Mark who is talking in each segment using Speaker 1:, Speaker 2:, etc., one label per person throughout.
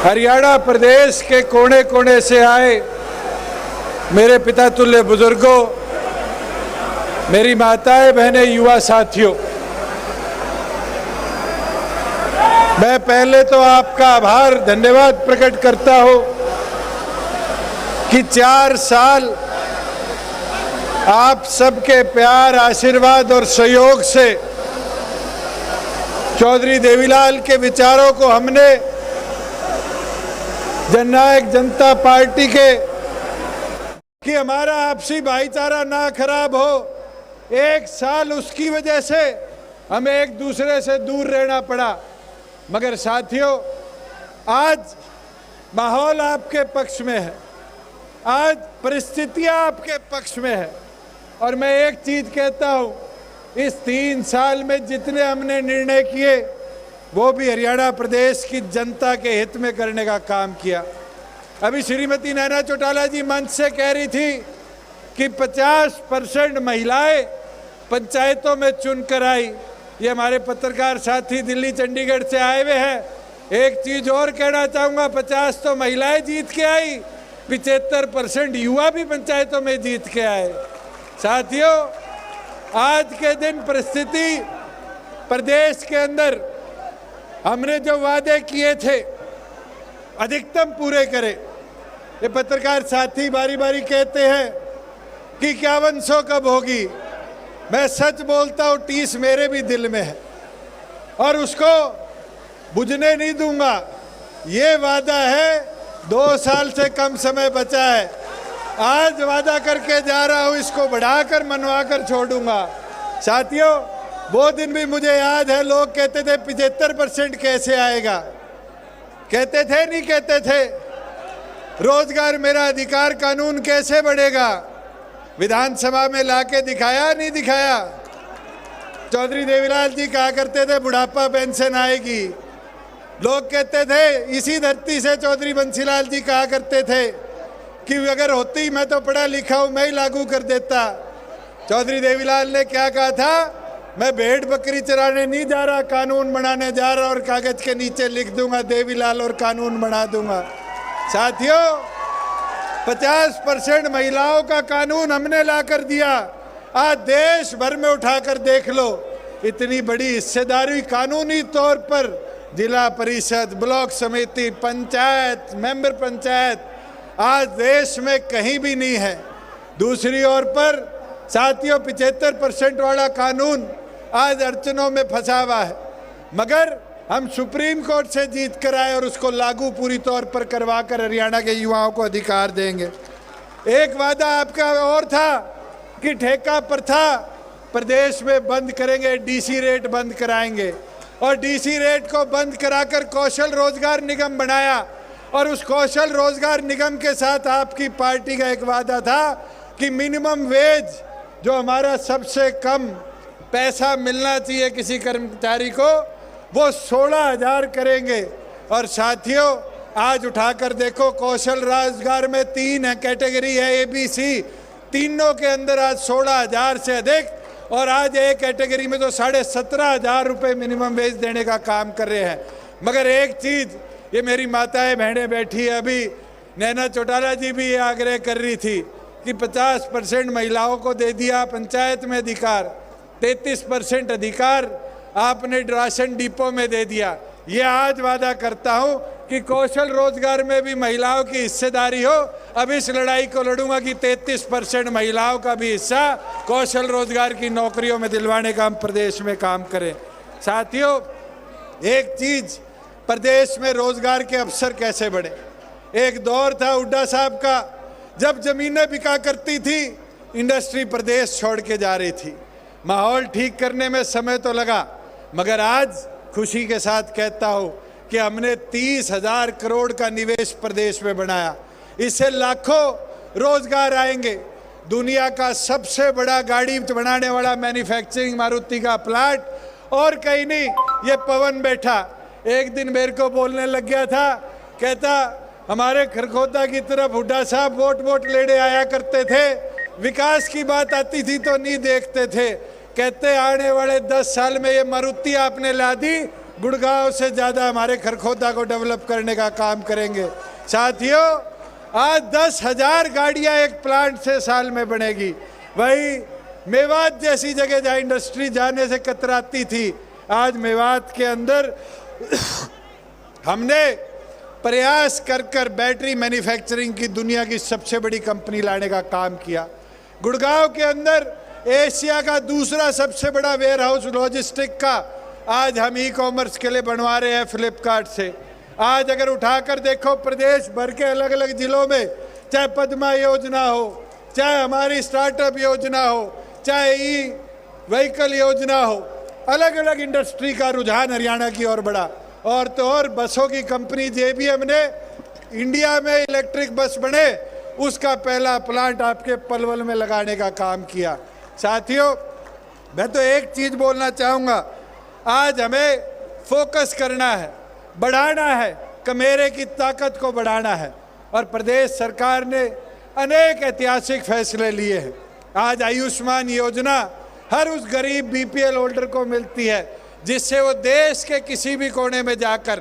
Speaker 1: हरियाणा प्रदेश के कोने कोने से आए मेरे पिता तुल्य बुजुर्गों, मेरी माताएं, बहनें, युवा साथियों, मैं पहले तो आपका आभार धन्यवाद प्रकट करता हूं कि 4 साल आप सबके प्यार, आशीर्वाद और सहयोग से चौधरी देवीलाल के विचारों को हमने जननायक जनता पार्टी के कि हमारा आपसी भाईचारा ना खराब हो, 1 साल उसकी वजह से हमें एक दूसरे से दूर रहना पड़ा। मगर साथियों, आज माहौल आपके पक्ष में है, आज परिस्थितियां आपके पक्ष में है। और मैं एक चीज कहता हूं, इस 3 साल में जितने हमने निर्णय किए वो भी हरियाणा प्रदेश की जनता के हित में करने का काम किया। अभी श्रीमती नैना चौटाला जी मंच से कह रही थी कि 50% महिलाएं पंचायतों में चुनकर आई। ये हमारे पत्रकार साथी दिल्ली चंडीगढ़ से आए हुए हैं। एक चीज और कहना चाहूँगा, 50 तो महिलाएं जीत के आई, 75% युवा भी पंचायतों में जीत के आए। साथियों, आज के दिन परिस्थिति प्रदेश के अंदर हमने जो वादे किए थे अधिकतम पूरे करें। ये पत्रकार साथी बारी बारी कहते हैं कि 5100 कब होगी। मैं सच बोलता हूँ, टीस मेरे भी दिल में है और उसको बुझने नहीं दूंगा। ये वादा है, 2 साल से कम समय बचा है। आज वादा करके जा रहा हूँ, इसको बढ़ाकर मनवाकर छोड़ूंगा। साथियों, वो दिन भी मुझे याद है, लोग कहते थे 75% कैसे आएगा, कहते थे नहीं कहते थे, रोजगार मेरा अधिकार कानून कैसे बढ़ेगा, विधानसभा में लाके दिखाया नहीं दिखाया। चौधरी देवीलाल जी कहा करते थे बुढ़ापा पेंशन आएगी, लोग कहते थे, इसी धरती से चौधरी बंसीलाल जी कहा करते थे कि अगर होती मैं तो पढ़ा लिखा हूं, मैं ही लागू कर देता। चौधरी देवीलाल ने क्या कहा था, मैं भेड़ बकरी चराने नहीं जा रहा, कानून बनाने जा रहा और कागज के नीचे लिख दूंगा देवीलाल और कानून बना दूंगा। साथियों, 50% महिलाओं का कानून हमने लाकर दिया। आज देश भर में उठाकर देख लो, इतनी बड़ी हिस्सेदारी कानूनी तौर पर जिला परिषद, ब्लॉक समिति, पंचायत, मेंबर पंचायत आज देश में कहीं भी नहीं है। दूसरी ओर पर साथियों, 75% वाला कानून आज अड़चनों में फंसा हुआ है, मगर हम सुप्रीम कोर्ट से जीत कर आए और उसको लागू पूरी तौर पर करवाकर हरियाणा के युवाओं को अधिकार देंगे। एक वादा आपका और था कि ठेका प्रथा प्रदेश में बंद करेंगे, डीसी रेट बंद कराएंगे और डीसी रेट को बंद कराकर कौशल रोजगार निगम बनाया। और उस कौशल रोजगार निगम के साथ आपकी पार्टी का एक वादा था कि मिनिमम वेज, जो हमारा सबसे कम पैसा मिलना चाहिए किसी कर्मचारी को, वो 16,000 करेंगे। और साथियों, आज उठाकर देखो, कौशल रोजगार में 3 कैटेगरी है, ABC, तीनों के अंदर आज 16,000 से अधिक और आज एक कैटेगरी में तो 17,500 रुपये मिनिमम वेज देने का काम कर रहे हैं। मगर एक चीज़, ये मेरी माताएं बहनें बैठी है, अभी नैना चौटाला जी भी ये आग्रह कर रही थी कि 50% महिलाओं को दे दिया पंचायत में अधिकार, 33% अधिकार आपने राशन डिपो में दे दिया। ये आज वादा करता हूं कि कौशल रोजगार में भी महिलाओं की हिस्सेदारी हो। अब इस लड़ाई को लड़ूंगा कि 33% महिलाओं का भी हिस्सा कौशल रोजगार की नौकरियों में दिलवाने का हम प्रदेश में काम करें। साथियों, एक चीज, प्रदेश में रोजगार के अवसर कैसे बढ़े। एक दौर था हुड्डा साहब का, जब जमीनें बिका करती थी, इंडस्ट्री प्रदेश छोड़ के जा रही थी। माहौल ठीक करने में समय तो लगा, मगर आज खुशी के साथ कहता हूं कि हमने 30,000 करोड़ का निवेश प्रदेश में बनाया। इससे लाखों रोजगार आएंगे। दुनिया का सबसे बड़ा गाड़ी बनाने वाला मैन्युफैक्चरिंग मारुति का प्लांट, और कहीं नहीं, ये पवन बैठा एक दिन मेरे को बोलने लग गया था, कहता हमारे खरखोदा की तरफ हुड्डा साहब वोट लेने आया करते थे, विकास की बात आती थी तो नहीं देखते थे। कहते आने वाले 10 साल में ये मारुति आपने ला दी गुड़गांव से ज़्यादा हमारे खरखोदा को डेवलप करने का काम करेंगे। साथियों, आज 10,000 गाड़ियाँ एक प्लांट से साल में बनेगी। वही मेवात जैसी जगह जहाँ इंडस्ट्री जाने से कतराती थी, आज मेवात के अंदर हमने प्रयास कर कर बैटरी मैन्युफैक्चरिंग की दुनिया की सबसे बड़ी कंपनी लाने का काम किया। गुड़गांव के अंदर एशिया का दूसरा सबसे बड़ा वेयर हाउस लॉजिस्टिक का आज हम ई कॉमर्स के लिए बनवा रहे हैं फ्लिपकार्ट से। आज अगर उठाकर देखो प्रदेश भर के अलग अलग जिलों में, चाहे पद्मा योजना हो, चाहे हमारी स्टार्टअप योजना हो, चाहे ई व्हीकल योजना हो, अलग अलग इंडस्ट्री का रुझान हरियाणा की ओर बढ़ा। और तो और बसों की कंपनी जेबीएम ने इंडिया में इलेक्ट्रिक बस बने, उसका पहला प्लांट आपके पलवल में लगाने का काम किया। साथियों, मैं तो एक चीज़ बोलना चाहूँगा, आज हमें फोकस करना है, बढ़ाना है, कमेरे की ताकत को बढ़ाना है। और प्रदेश सरकार ने अनेक ऐतिहासिक फैसले लिए हैं। आज आयुष्मान योजना हर उस गरीब बीपीएल होल्डर को मिलती है, जिससे वो देश के किसी भी कोने में जाकर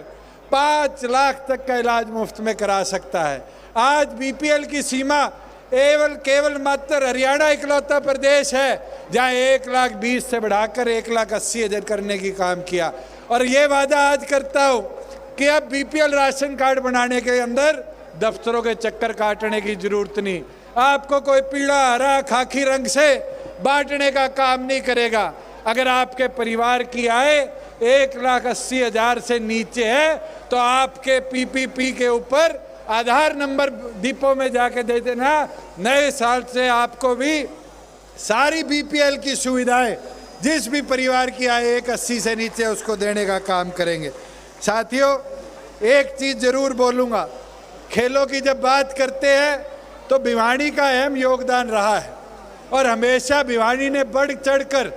Speaker 1: 5 लाख तक का इलाज मुफ्त में करा सकता है। आज बीपीएल की सीमा केवल मात्र हरियाणा इकलौता प्रदेश है जहाँ 1,20,000 से बढ़ाकर 1,80,000 करने की काम किया। और ये वादा आज करता हूँ कि अब बीपीएल राशन कार्ड बनाने के अंदर दफ्तरों के चक्कर काटने की जरूरत नहीं। आपको कोई पीला, हरा, खाकी रंग से बांटने का काम नहीं करेगा। अगर आपके परिवार की आय 1,80,000 से नीचे है तो आपके पीपीपी के ऊपर आधार नंबर डिपो में जाके दे देना। नए साल से आपको भी सारी बीपीएल की सुविधाएं जिस भी परिवार की आय 1,80 से नीचे उसको देने का काम करेंगे। साथियों, एक चीज़ जरूर बोलूँगा, खेलों की जब बात करते हैं तो भिवानी का अहम योगदान रहा है और हमेशा भिवानी ने बढ़ चढ़कर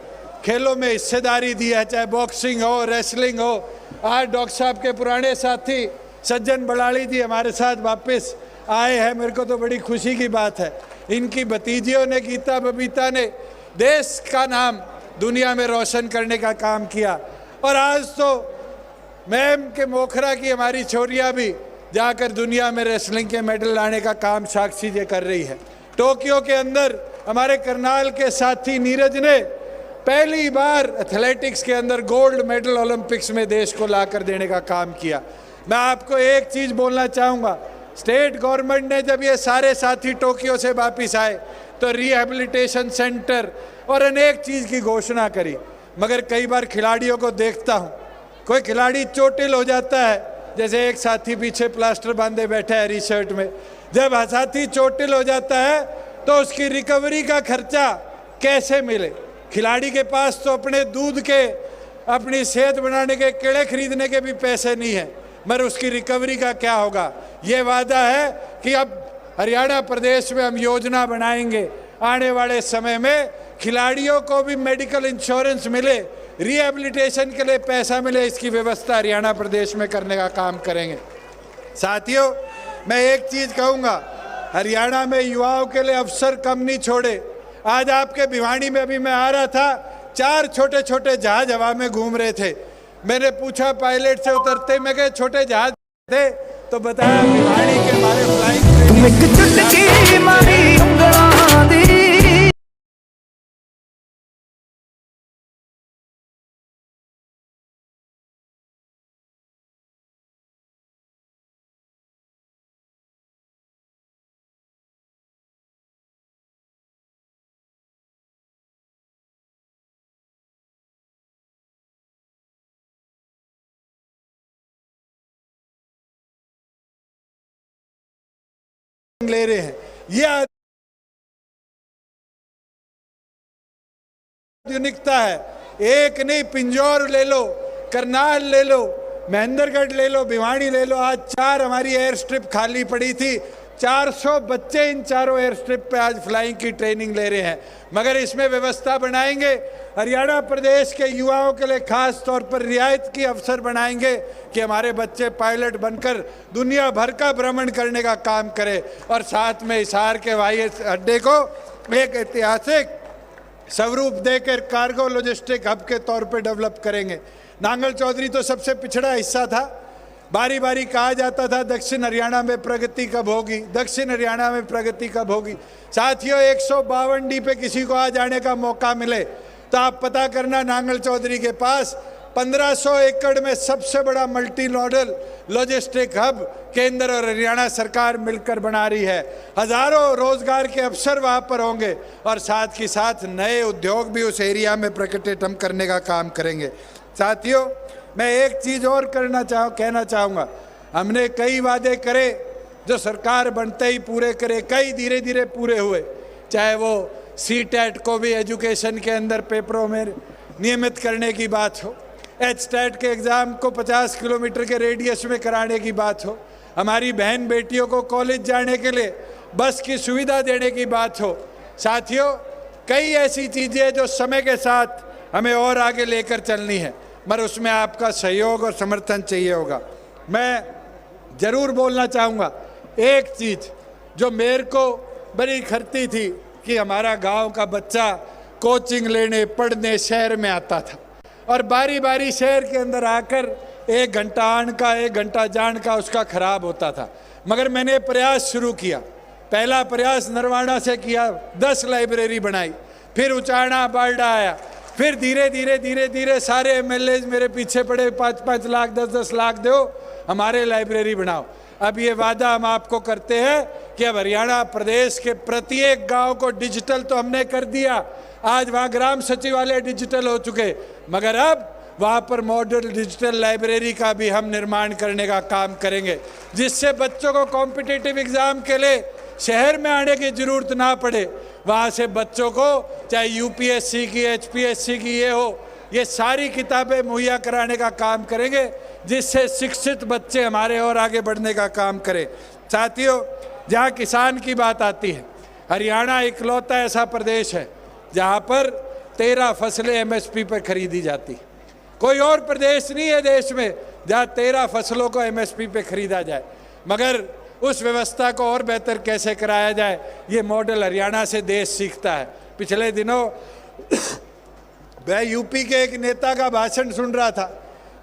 Speaker 1: खेलों में हिस्सेदारी दी है, चाहे बॉक्सिंग हो, रेसलिंग हो। आज डॉक्टर साहब के पुराने साथी सज्जन बड़ाली जी हमारे साथ वापस आए हैं, मेरे को तो बड़ी खुशी की बात है। इनकी भतीजियों ने, गीता बबीता ने देश का नाम दुनिया में रोशन करने का काम किया। और आज तो मैम के मोखरा की हमारी छोरियाँ भी जाकर दुनिया में रेसलिंग के मेडल लाने का काम साक्षी जी कर रही है। टोक्यो के अंदर हमारे करनाल के साथी नीरज ने पहली बार एथलेटिक्स के अंदर गोल्ड मेडल ओलंपिक्स में देश को लाकर देने का काम किया। मैं आपको एक चीज़ बोलना चाहूँगा, स्टेट गवर्नमेंट ने जब ये सारे साथी टोक्यो से वापस आए तो रिहैबिलिटेशन सेंटर और अनेक चीज़ की घोषणा करी। मगर कई बार खिलाड़ियों को देखता हूँ, कोई खिलाड़ी चोटिल हो जाता है, जैसे एक साथी पीछे प्लास्टर बांधे बैठा है हरी शर्ट में। जब साथी चोटिल हो जाता है तो उसकी रिकवरी का खर्चा कैसे मिले? खिलाड़ी के पास तो अपने दूध के, अपनी सेहत बनाने के केड़े खरीदने के भी पैसे नहीं है, मगर उसकी रिकवरी का क्या होगा? ये वादा है कि अब हरियाणा प्रदेश में हम योजना बनाएंगे, आने वाले समय में खिलाड़ियों को भी मेडिकल इंश्योरेंस मिले, रिहैबिलिटेशन के लिए पैसा मिले, इसकी व्यवस्था हरियाणा प्रदेश में करने का काम करेंगे। साथियों, मैं एक चीज़ कहूँगा, हरियाणा में युवाओं के लिए अवसर कम नहीं छोड़े। आज आपके भिवानी में अभी मैं आ रहा था, 4 छोटे छोटे जहाज हवा में घूम रहे थे। मैंने पूछा पायलट से उतरते, मैं कहा छोटे जहाज थे, तो बताया भिवानी के हमारे फ्लाइंग ले रहे हैं। ये आधुनिकता है। एक नहीं, पिंजौर ले लो, करनाल ले लो, महेंद्रगढ़ ले लो, भिवानी ले लो। आज 4 हमारी एयर स्ट्रिप खाली पड़ी थी, 400 बच्चे इन चारों एयर स्ट्रिप पे आज फ्लाइंग की ट्रेनिंग ले रहे हैं। मगर इसमें व्यवस्था बनाएंगे, हरियाणा प्रदेश के युवाओं के लिए खास तौर पर रियायत की अवसर बनाएंगे कि हमारे बच्चे पायलट बनकर दुनिया भर का भ्रमण करने का काम करें। और साथ में हिसार के हवाई अड्डे को एक ऐतिहासिक स्वरूप देकर कार्गो लॉजिस्टिक हब के तौर पर डेवलप करेंगे। नांगल चौधरी तो सबसे पिछड़ा हिस्सा था। बारी बारी कहा जाता था दक्षिण हरियाणा में प्रगति कब होगी, दक्षिण हरियाणा में प्रगति कब होगी। साथियों, 152 डी पे किसी को आ जाने का मौका मिले तो आप पता करना, नांगल चौधरी के पास 1500 एकड़ में सबसे बड़ा मल्टी मॉडल लॉजिस्टिक हब केंद्र और हरियाणा सरकार मिलकर बना रही है। हजारों रोजगार के अवसर वहां पर होंगे और साथ ही साथ नए उद्योग भी उस एरिया में प्रकटित हम करने का काम करेंगे। साथियों, मैं एक चीज और कहना चाहूँगा, हमने कई वादे करे जो सरकार बनते ही पूरे करे, कई धीरे धीरे पूरे हुए। चाहे वो CTET को भी एजुकेशन के अंदर पेपरों में नियमित करने की बात हो, HTET के एग्ज़ाम को 50 किलोमीटर के रेडियस में कराने की बात हो, हमारी बहन बेटियों को कॉलेज जाने के लिए बस की सुविधा देने की बात हो। साथियों, कई ऐसी चीज़ें जो समय के साथ हमें और आगे लेकर चलनी है, मगर उसमें आपका सहयोग और समर्थन चाहिए होगा। मैं ज़रूर बोलना चाहूँगा, एक चीज़ जो मेरे को बड़ी खरती थी कि हमारा गांव का बच्चा कोचिंग लेने पढ़ने शहर में आता था और बारी बारी शहर के अंदर आकर 1 घंटा आने का 1 घंटा जाने का उसका खराब होता था। मगर मैंने प्रयास शुरू किया। पहला प्रयास नरवाना से किया, 10 लाइब्रेरी बनाई, फिर उचाना बाल्डा आया, फिर धीरे धीरे सारे MLAs मेरे पीछे पड़े, 5-5 लाख 10-10 लाख दो, हमारे लाइब्रेरी बनाओ। अब ये वादा हम आपको करते हैं कि अब हरियाणा प्रदेश के प्रत्येक गांव को डिजिटल तो हमने कर दिया, आज वहाँ ग्राम सचिवालय डिजिटल हो चुके, मगर अब वहाँ पर मॉडल डिजिटल लाइब्रेरी का भी हम निर्माण करने का काम करेंगे, जिससे बच्चों को कॉम्पिटिटिव एग्ज़ाम के लिए शहर में आने की ज़रूरत ना पड़े। वहाँ से बच्चों को चाहे UPSC की HPSC की ये सारी किताबें मुहैया कराने का काम करेंगे, जिससे शिक्षित बच्चे हमारे और आगे बढ़ने का काम करें। साथियों, जहाँ किसान की बात आती है, हरियाणा इकलौता ऐसा प्रदेश है जहाँ पर 13 फसलें MSP पर खरीदी जाती। कोई और प्रदेश नहीं है देश में जहाँ 13 फसलों को MSP पे खरीदा जाए। मगर उस व्यवस्था को और बेहतर कैसे कराया जाए, ये मॉडल हरियाणा से देश सीखता है। पिछले दिनों मैं यूपी के एक नेता का भाषण सुन रहा था।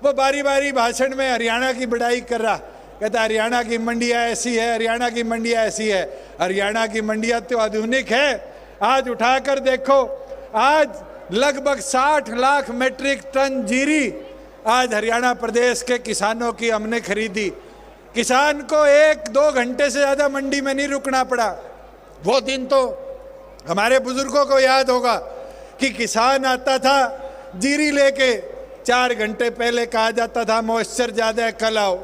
Speaker 1: वो बारी बारी भाषण में हरियाणा की बड़ाई कर रहा, कहता हरियाणा की मंडियाँ ऐसी है, हरियाणा की मंडियाँ ऐसी है। हरियाणा की मंडियाँ तो आधुनिक है। आज उठाकर देखो, आज लगभग 60 लाख मेट्रिक टन जीरी आज हरियाणा प्रदेश के किसानों की हमने खरीदी। किसान को 1-2 घंटे से ज़्यादा मंडी में नहीं रुकना पड़ा। वो दिन तो हमारे बुजुर्गों को याद होगा कि किसान आता था जीरी लेके, 4 घंटे पहले कहा जाता था मॉइस्चर ज़्यादा है कल आओ,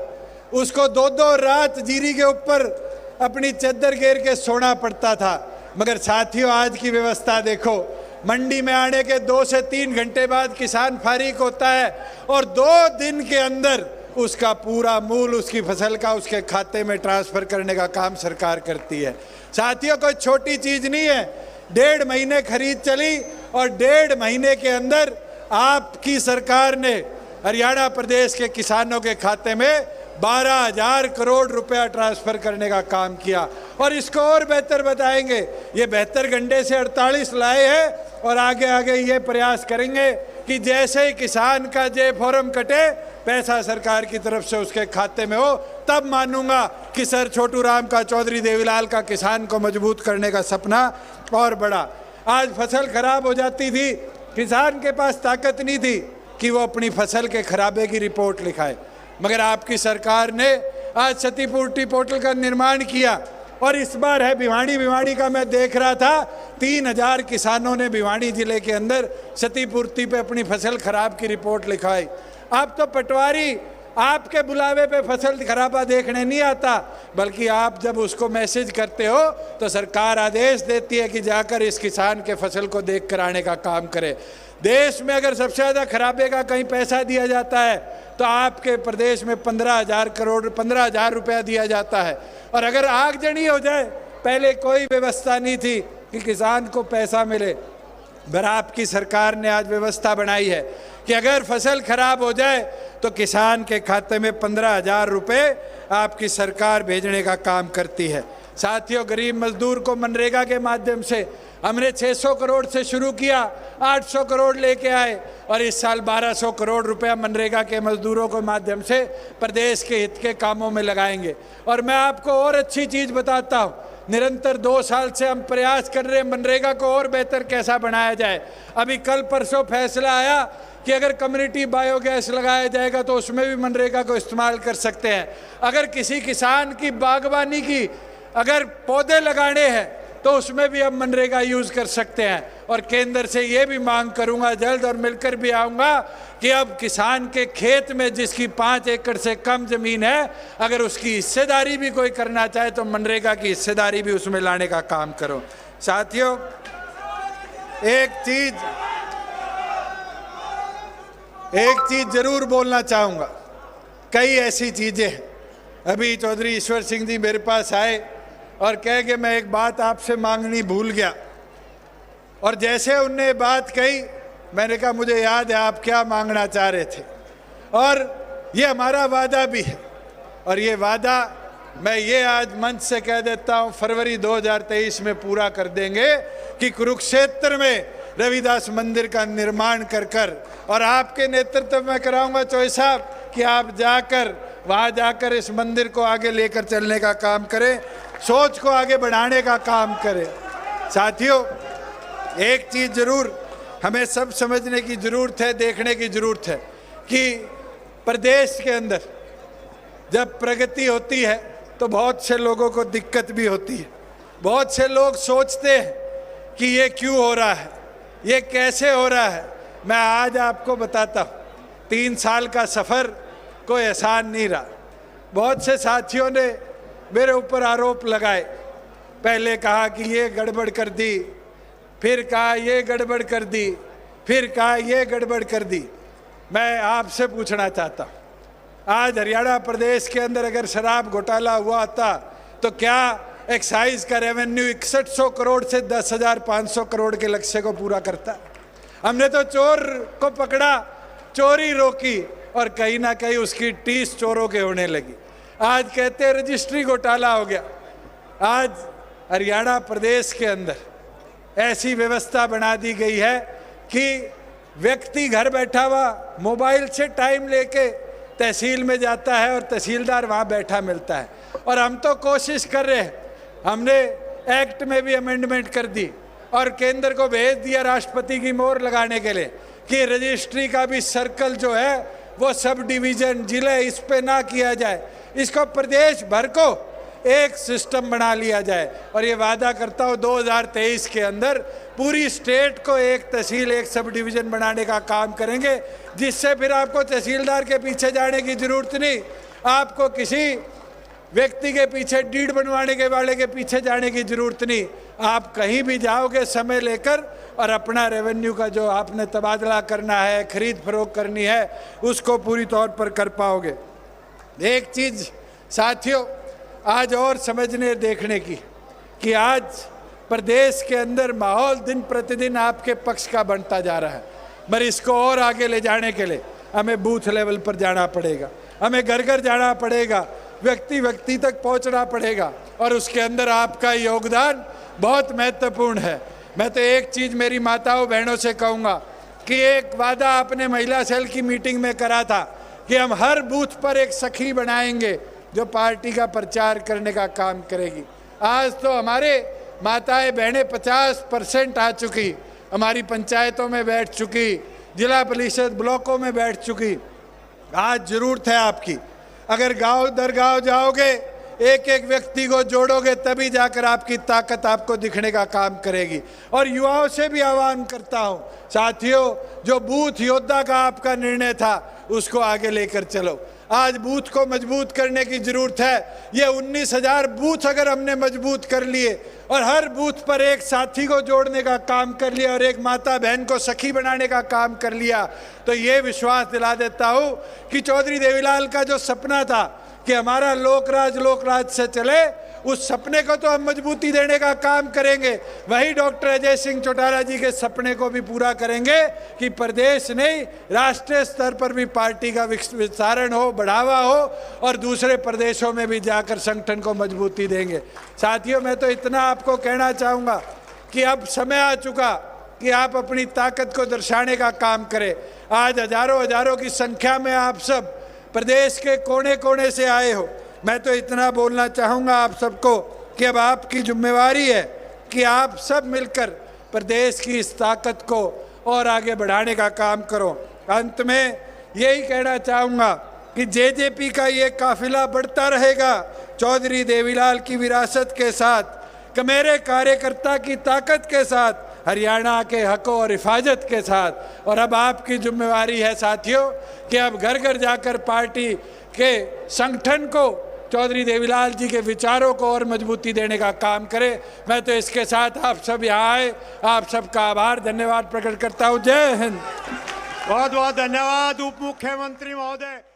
Speaker 1: उसको 2-2 रात जीरी के ऊपर अपनी चद्दर घेर के सोना पड़ता था। मगर साथियों, आज की व्यवस्था देखो, मंडी में आने के 2 से 3 घंटे बाद किसान फारिग होता है और 2 दिन के अंदर उसका पूरा मूल उसकी फसल का उसके खाते में ट्रांसफ़र करने का काम सरकार करती है। साथियों, कोई छोटी चीज़ नहीं है। 1.5 महीने खरीद चली और 1.5 महीने के अंदर आपकी सरकार ने हरियाणा प्रदेश के किसानों के खाते में 12,000 करोड़ रुपया ट्रांसफ़र करने का काम किया। और इसको और बेहतर बताएंगे। ये बेहतर गंडे से 48 लाए हैं और आगे आगे ये प्रयास करेंगे कि जैसे ही किसान का जे फॉर्म कटे, पैसा सरकार की तरफ से उसके खाते में हो, तब मानूंगा कि सर छोटू राम का, चौधरी देवीलाल का किसान को मजबूत करने का सपना और बड़ा। आज फसल खराब हो जाती थी, किसान के पास ताकत नहीं थी कि वो अपनी फसल के खराबे की रिपोर्ट लिखाए, मगर आपकी सरकार ने आज क्षतिपूर्ति पोर्टल का निर्माण किया और इस बार है भिवाड़ी का। मैं देख रहा था 3000 किसानों ने भिवाड़ी जिले के अंदर क्षतिपूर्ति पे अपनी फसल खराब की रिपोर्ट लिखाई। अब तो पटवारी आपके बुलावे पे फसल खराबा देखने नहीं आता, बल्कि आप जब उसको मैसेज करते हो तो सरकार आदेश देती है कि जाकर इस किसान के फसल को देख कर आने का काम करे। देश में अगर सबसे ज़्यादा खराबे का कहीं पैसा दिया जाता है तो आपके प्रदेश में 15,000 रुपया दिया जाता है। और अगर आगजनी हो जाए, पहले कोई व्यवस्था नहीं थी कि किसान को पैसा मिले, पर आपकी सरकार ने आज व्यवस्था बनाई है कि अगर फसल खराब हो जाए तो किसान के खाते में 15,000 रुपये आपकी सरकार भेजने का काम करती है। साथियों, गरीब मजदूर को मनरेगा के माध्यम से हमने 600 करोड़ से शुरू किया, 800 करोड़ लेके आए और इस साल 1200 करोड़ रुपया मनरेगा के मजदूरों के माध्यम से प्रदेश के हित के कामों में लगाएंगे। और मैं आपको और अच्छी चीज़ बताता हूँ, निरंतर 2 साल से हम प्रयास कर रहे हैं मनरेगा को और बेहतर कैसा बनाया जाए। अभी कल परसों फैसला आया कि अगर कम्युनिटी बायोगैस लगाया जाएगा तो उसमें भी मनरेगा को इस्तेमाल कर सकते हैं। अगर किसी किसान की बागवानी की अगर पौधे लगाने हैं तो उसमें भी हम मनरेगा यूज़ कर सकते हैं। और केंद्र से ये भी मांग करूंगा जल्द, और मिलकर भी आऊँगा कि अब किसान के खेत में जिसकी 5 एकड़ से कम ज़मीन है, अगर उसकी हिस्सेदारी भी कोई करना चाहे तो मनरेगा की हिस्सेदारी भी उसमें लाने का काम करो। साथियों, एक चीज़ ज़रूर बोलना चाहूँगा, कई ऐसी चीज़ें हैं। अभी चौधरी ईश्वर सिंह जी मेरे पास आए और कह के मैं एक बात आपसे मांगनी भूल गया, और जैसे उनने बात कही मैंने कहा मुझे याद है आप क्या मांगना चाह रहे थे, और ये हमारा वादा भी है। और ये वादा मैं ये आज मंच से कह देता हूँ, फरवरी 2023 में पूरा कर देंगे कि कुरुक्षेत्र में रविदास मंदिर का निर्माण कर और आपके नेतृत्व में कराऊंगा चौधरी साहब कि आप जाकर वहाँ जाकर इस मंदिर को आगे लेकर चलने का काम करें, सोच को आगे बढ़ाने का काम करें। साथियों, एक चीज़ ज़रूर हमें सब समझने की ज़रूरत है, देखने की ज़रूरत है कि प्रदेश के अंदर जब प्रगति होती है तो बहुत से लोगों को दिक्कत भी होती है। बहुत से लोग सोचते हैं कि ये क्यों हो रहा है, ये कैसे हो रहा है। मैं आज आपको बताता हूँ, 3 साल का सफ़र कोई आसान नहीं रहा। बहुत से साथियों ने मेरे ऊपर आरोप लगाए, पहले कहा कि ये गड़बड़ कर दी, फिर कहा ये गड़बड़ कर दी, फिर कहा ये गड़बड़ कर दी। मैं आपसे पूछना चाहता हूँ, आज हरियाणा प्रदेश के अंदर अगर शराब घोटाला हुआ था तो क्या एक्साइज का रेवेन्यू 6100 करोड़ से 10,500 करोड़ के लक्ष्य को पूरा करता? हमने तो चोर को पकड़ा, चोरी रोकी और कहीं ना कहीं उसकी टीस चोरों के होने लगी। आज कहते हैं रजिस्ट्री घोटाला हो गया। आज हरियाणा प्रदेश के अंदर ऐसी व्यवस्था बना दी गई है कि व्यक्ति घर बैठा हुआ मोबाइल से टाइम लेके तहसील में जाता है और तहसीलदार वहाँ बैठा मिलता है। और हम तो कोशिश कर रहे हैं, हमने एक्ट में भी अमेंडमेंट कर दी और केंद्र को भेज दिया राष्ट्रपति की मोहर लगाने के लिए कि रजिस्ट्री का भी सर्कल जो है वो सब डिवीज़न जिले इस पे ना किया जाए, इसको प्रदेश भर को एक सिस्टम बना लिया जाए। और ये वादा करता हूँ 2023 के अंदर पूरी स्टेट को एक तहसील एक सब डिवीज़न बनाने का काम करेंगे, जिससे फिर आपको तहसीलदार के पीछे जाने की ज़रूरत नहीं, आपको किसी व्यक्ति के पीछे डीड बनवाने के वाले के पीछे जाने की ज़रूरत नहीं। आप कहीं भी जाओगे समय लेकर और अपना रेवेन्यू का जो आपने तबादला करना है, खरीद फरोख्त करनी है, उसको पूरी तौर पर कर पाओगे। एक चीज़ साथियों आज और समझने देखने की कि आज प्रदेश के अंदर माहौल दिन प्रतिदिन आपके पक्ष का बनता जा रहा है, मगर इसको और आगे ले जाने के लिए हमें बूथ लेवल पर जाना पड़ेगा, हमें घर घर जाना पड़ेगा, व्यक्ति व्यक्ति तक पहुंचना पड़ेगा और उसके अंदर आपका योगदान बहुत महत्वपूर्ण है। मैं तो एक चीज़ मेरी माताओं बहनों से कहूँगा कि एक वादा आपने महिला सेल की मीटिंग में करा था कि हम हर बूथ पर एक सखी बनाएंगे जो पार्टी का प्रचार करने का काम करेगी। आज तो हमारे माताएं बहनें 50% आ चुकी, हमारी पंचायतों में बैठ चुकी, जिला परिषद ब्लॉकों में बैठ चुकी। आज ज़रूरत है आपकी, अगर गांव दर गांव जाओगे, एक एक व्यक्ति को जोड़ोगे, तभी जाकर आपकी ताकत आपको दिखने का काम करेगी। और युवाओं से भी आह्वान करता हूं, साथियों, जो बूथ योद्धा का आपका निर्णय था उसको आगे लेकर चलो। आज बूथ को मजबूत करने की ज़रूरत है। ये 19,000 बूथ अगर हमने मजबूत कर लिए और हर बूथ पर एक साथी को जोड़ने का काम कर लिया और एक माता बहन को सखी बनाने का काम कर लिया, तो ये विश्वास दिला देता हूँ कि चौधरी देवीलाल का जो सपना था कि हमारा लोकराज से चले उस सपने को तो हम मजबूती देने का काम करेंगे, वही डॉक्टर अजय सिंह चौटाला जी के सपने को भी पूरा करेंगे कि प्रदेश नहीं राष्ट्रीय स्तर पर भी पार्टी का विस्तारण हो, बढ़ावा हो और दूसरे प्रदेशों में भी जाकर संगठन को मजबूती देंगे। साथियों, मैं तो इतना आपको कहना चाहूँगा कि अब समय आ चुका कि आप अपनी ताकत को दर्शाने का काम करें। आज हजारों की संख्या में आप सब प्रदेश के कोने कोने से आए हो। मैं तो इतना बोलना चाहूँगा आप सबको कि अब आपकी जिम्मेवारी है कि आप सब मिलकर प्रदेश की इस ताकत को और आगे बढ़ाने का काम करो। अंत में यही कहना चाहूँगा कि जेजेपी का ये काफिला बढ़ता रहेगा, चौधरी देवीलाल की विरासत के साथ, कि मेरे कार्यकर्ता की ताकत के साथ, हरियाणा के हकों और हिफाजत के साथ। और अब आपकी जिम्मेवारी है साथियों कि अब घर घर जाकर पार्टी के संगठन को, चौधरी देवीलाल जी के विचारों को और मजबूती देने का काम करें। मैं तो इसके साथ आप सब यहाँ आए, आप सबका आभार धन्यवाद प्रकट करता हूँ। जय हिंद।
Speaker 2: बहुत बहुत धन्यवाद उप मुख्यमंत्री महोदय।